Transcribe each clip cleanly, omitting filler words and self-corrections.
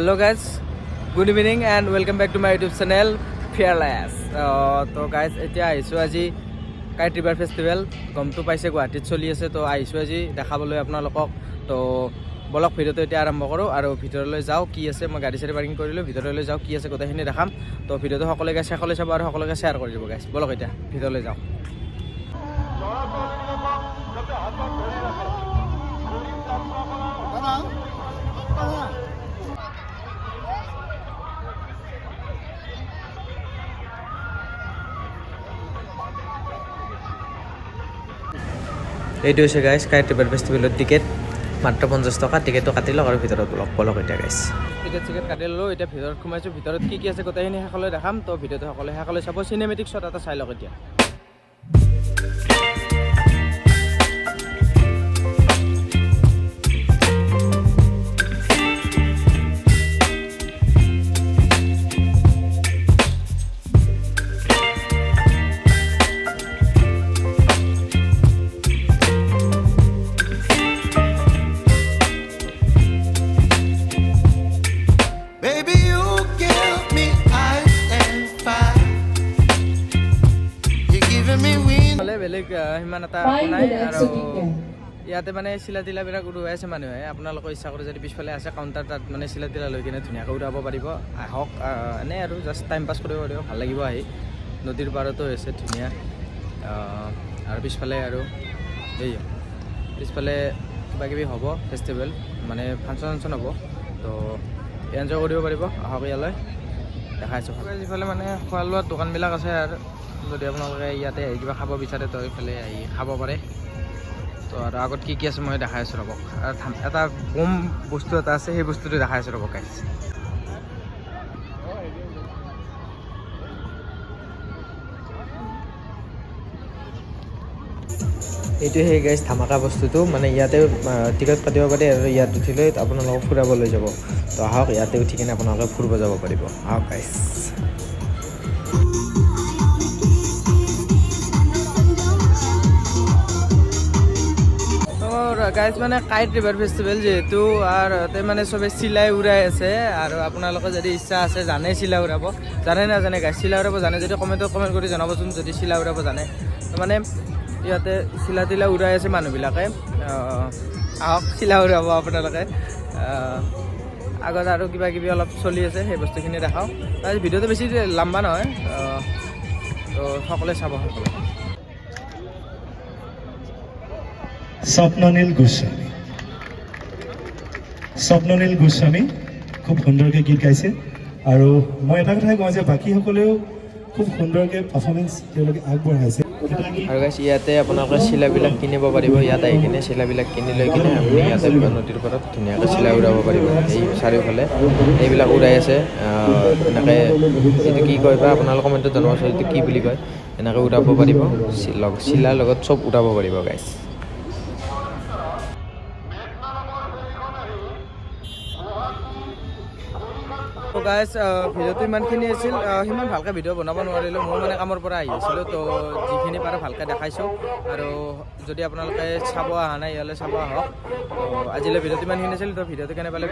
Hello guys, good evening and welcome back to my YouTube channel Fearless. তো guys এতিয়া আহিছোঁ আজি kite river festival গমটো পাইছে গুৱাহাটীত চলি আছে তো আহিছোঁ আজি দেখাবলৈ আপোনালোকক তো বলক ভিডিঅ'টো এতিয়া আৰম্ভ কৰোঁ আৰু ভিতৰলৈ যাওঁ কি আছে মই গাড়ী চাৰি পাৰ্কিং কৰিলোঁ ভিতৰলৈ যাওঁ কি আছে গোটেইখিনি দেখাম তো ভিডিঅ'টো সকলোকে শেষলৈ চাব আৰু সকলোকে শ্বেয়াৰ কৰি দিব গাইছ বলক এতিয়া ভিতৰলৈ যাওঁ এইটো হৈছে গাইছ কাইট ৰিভাৰ ফেষ্টিভেলৰ টিকেট মাত্ৰ 50 টকা টিকেটটো কাটি লওক আৰু ভিতৰত বলক এতিয়া গাইছ টিকেট কাটি ল'লোঁ এতিয়া ভিতৰত সোমাইছোঁ ভিতৰত কি আছে গোটেইখিনি শেষলৈ দেখাম তো ভিডিঅ'টো শেষলৈ চাব চিনেমেটিক শ্বট এটা চাই লওক এতিয়া বেলেগ সিমান এটা নাই আৰু ইয়াতে মানে চিলা তিলাবিলাক উৰুৱাই আছে মানুহে আপোনালোকৰ ইচ্ছা কৰে যদি পিছফালে আছে কাউণ্টাৰ তাত মানে চিলা তিলা লৈ কিনে ধুনীয়াকৈ উৰাব পাৰিব আহক এনেই আৰু জাষ্ট টাইম পাছ কৰিব পাৰিব ভাল লাগিব আহি নদীৰ পাৰতো হৈছে ধুনীয়া আৰু পিছফালে আৰু এই পিছফালে কিবা কিবি হ'ব ফেষ্টিভেল মানে ফাংচন হ'ব তো এনজয় কৰিব পাৰিব আহক ইয়ালৈ দেখাইছোঁ যিফালে মানে খোৱা লোৱাৰ দোকানবিলাক আছে আৰু যদি আপোনালোকে ইয়াতে আহি কিবা খাব বিচাৰে তো এইফালে আহি খাব পাৰে তো আৰু আগত কি আছে মই দেখাই আছোঁ ৰ'বক এটা বম বস্তু এটা আছে সেই বস্তুটো দেখাই আছোঁ ৰ'বক গাইছ এইটো সেই গাইছ ধামাকা বস্তুটো মানে ইয়াতে টিকট কাটিব পাৰে আৰু ইয়াত উঠি লৈ আপোনালোকক ফুৰাবলৈ যাব তো আহক ইয়াতে উঠি কিনে আপোনালোকে ফুৰিব যাব পাৰিব আহক গাইছ গাইজ মানে কাইট ৰিভাৰ ফেষ্টিভেল যিহেতু আৰু তাতে মানে চবে চিলাই উৰাই আছে আৰু আপোনালোকে যদি ইচ্ছা আছে জানে চিলাই উৰাব জানে নাজানে গাইজ চিলাই উৰাব জানে যদি কমেণ্ট কৰি জনাবচোন যদি চিলাই উৰাব জানে মানে ইয়াতে চিলা তিলা উৰাই আছে মানুহবিলাকে আহক চিলাই উৰাব আপোনালোকে আগত আৰু কিবা কিবি অলপ চলি আছে সেই বস্তুখিনি দেখাওঁ ভিডিঅ'টো বেছি লম্বা নহয় তো সকলোৱে চাব সকলোৱে স্বপ্ননীল গোস্বামী খুব সুন্দৰকৈ গীত গাইছে আৰু মই এটা কথাই কওঁ যে বাকীসকলেও খুব সুন্দৰকৈ পাৰফৰ্মেঞ্চ তেওঁলোকে আগবঢ়াইছে আৰু গাইছ ইয়াতে আপোনালোকে চিলাবিলাক কিনিব পাৰিব ইয়াত আহি কিনে চিলাবিলাক কিনি লৈ কিনে আপুনি ইয়াতে নদীৰ ওপৰত ধুনীয়াকৈ চিলাই উৰাব পাৰিব এই চাৰিওফালে এইবিলাক উৰাই আছে এনেকৈ এইটো কি কয় বা আপোনালোকে কমেণ্টত জনাবচোন এইটো কি বুলি কয় এনেকৈ উৰাব পাৰিব চিলাৰ লগত চব উৰাব পাৰিব গাইছ তো গাইজ ভিডিঅ'টো ইমানখিনি আছিল সিমান ভালকৈ ভিডিঅ' বনাব নোৱাৰিলোঁ মই মানে কামৰ পৰা আহি আছিলোঁ তো যিখিনি পাৰোঁ ভালকৈ দেখাইছোঁ আৰু যদি আপোনালোকে চাব অহা নাই ইয়ালৈ চাব আহক তো আজিলৈ ভিডিঅ'টো ইমানখিনি আছিল তো ভিডিঅ'টো কেনে পালে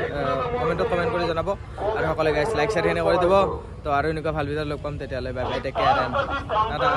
কমেণ্টত কমেণ্ট কৰি জনাব আৰু সকলোৱে গাইজ লাইক শ্বেয়াৰখিনি কৰি দিব তো আৰু এনেকুৱা ভাল ভিডিঅ' লগ পাম তেতিয়াহ'লে bye bye take care and Tata